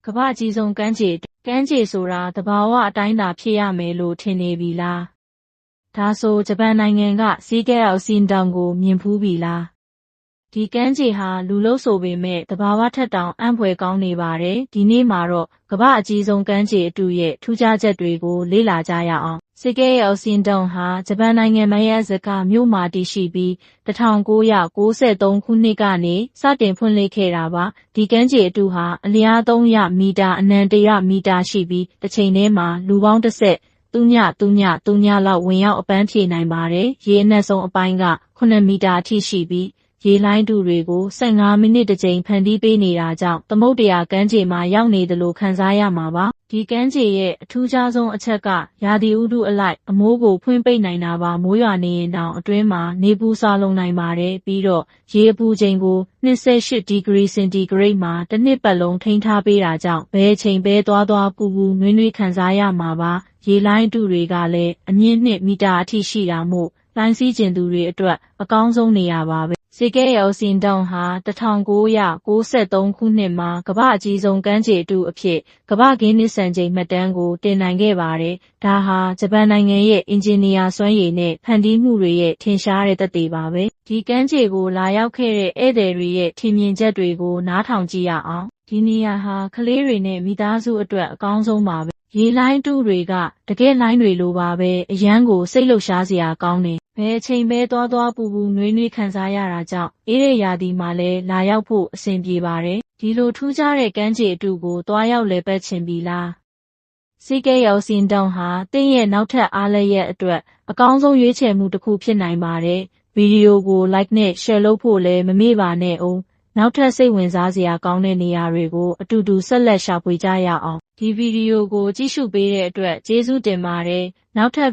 ကမ္ဘာအကြီးဆုံးကမ်းခြေဆိုတာသဘာဝအတိုင်းသာဖြစ်ရမယ်လို့ထင်နေပြီလားဒါဆိုဂျပန်နိုင်ငံကစီးကဲအောင်စီန်တောင်ကိုမြင်ဖူးပြီလားဒီကမ်းခြေဟာလူလို့ဆိုပေမဲ့သဘာဝထက်တောင်အံ့ဖွယ်ကောင်းနေပါတယ်ဒီနေ့မှာတော့ကမ္ဘာအကြီးဆုံးကမ်းခြေအတူရဲ့ထူးခြားချက်တွေကိုလေ့လာကြရအောင်စီးကဲအောင်စီန်တောင်ဟာဂျပန်နိုင်ငံမယက်ဇကာမြို့မှာတည်ရှိပြီး1993ခုနှစ်ကနေစတင်ဖွင့်လှစ်ခဲ့တာပါဒီကမ်းခြေအတူဟာအလျား300မီတာအနံ100မီတာရှိပြီးတစ်ချိန်တည်းမှာလူပေါင်း30လောက်ဝင်ရောက်အပန်းဖြေနိုင်ပါတယ်။ရေအနက်ဆုံးအပိုင်းက9မီတာအထိရှိပြီးရေလှိုင်းတူတွေကို15မိနစ်တစ်ကြိမ်ဖန်တီးပေးနေတာကြောင့်သမုဒ္ဒရာကမ်းခြေမှာရောက်နေတယ်လို့ခံစားရမှာပါ။ဒီကမ်းခြေရဲ့အထူးခြားဆုံးအချက်ကရာသီဥတုအလိုက်အမိုးကိုဖွင့်ပိတ်နိုင်တာပါမိုးရွာနေရင်တောင်အတွင်းမှာနေပူစွာလုံနိုင်ပါတယ်ပြီးတော့ရေအပူချိန်ကို28ဒီဂရီစင်တီဂရိတ်မှာတစ်နှစ်ပတ်လုံးထိန်းထားပေးတာကြောင့်ဘယ်ချိန်ပဲသွားပူနွေးခံစားရမှာပါရေလိုင်းတူတွေကလည်းအမြင့်2မီတာအထိရှိတာမို့လိုင်းစီးကျင်သူတွေအတွက်အကောင်းဆုံးနေရာပါပဲစီကဲရောစင်တောင်ဟာ1993ခုနှစ်မှာကမ္ဘာအကြီးဆုံးကမ်းခြေအတူအဖြစ်ကမ္ဘာဂင်းနစ်စံချိန်မှတ်တမ်းကိုတင်နိုင်ခဲ့ပါတယ်ဒါဟာဂျပန်နိုင်ငံရဲ့အင်ဂျင်နီယာစွမ်းရည်နဲ့ဖန်တီးမှုတွေရဲ့ထင်ရှားတဲ့သက်သေပါပဲဒီကမ်းခြေကိုလာရောက်ခဲ့တဲ့ဧည့်သည်တွေရဲ့ထင်မြင်ချက်တွေကိုနားထောင်ကြည့်ရအောင်ဒီနေရာဟာကလေးတွေနဲ့မိသားစုအတွက်အကောင်းဆုံးပါပဲရေလိုင်းတူတွေကတကယ်လိုင်းတွေလိုပါပဲအရန်ကိုစိတ်လှုပ်ရှားစရာကောင်းတယ်ဘယ်အချိန်ပဲသွားပူနွေးခံစားရတာကြောင့်အေးတဲ့ရာသီမှာလည်းလာရောက်ဖို့အဆင်ပြေပါတယ်ဒီလိုထူးခြားတဲ့ကမ်းခြေအတူကိုသွားရောက်လည်ပတ်ချင်ပြီလားစီကဲရောက်စင်တောင်ဟာတင်းရဲ့နောက်ထပ်အားလျက်အတွက်အကောင်းဆုံးရွေးချယ်မှုတစ်ခုဖြစ်နိုင်ပါတယ်ဗီဒီယိုကို like နဲ့ share လုပ်ဖို့လည်းမမေ့ပါနဲ့ဦးနောက်ထပ်စိတ်ဝင်စားစရာကောင်းတဲ့နေရာတွေကိုအတူတူဆက်လက်ရှာဖွေကြရအောင်ဒီဗီဒီယိုကိုကြည့်ရှုပေးတဲ့အတွက်ကျေးဇူးတင်ပါတယ်နောက်ထပ်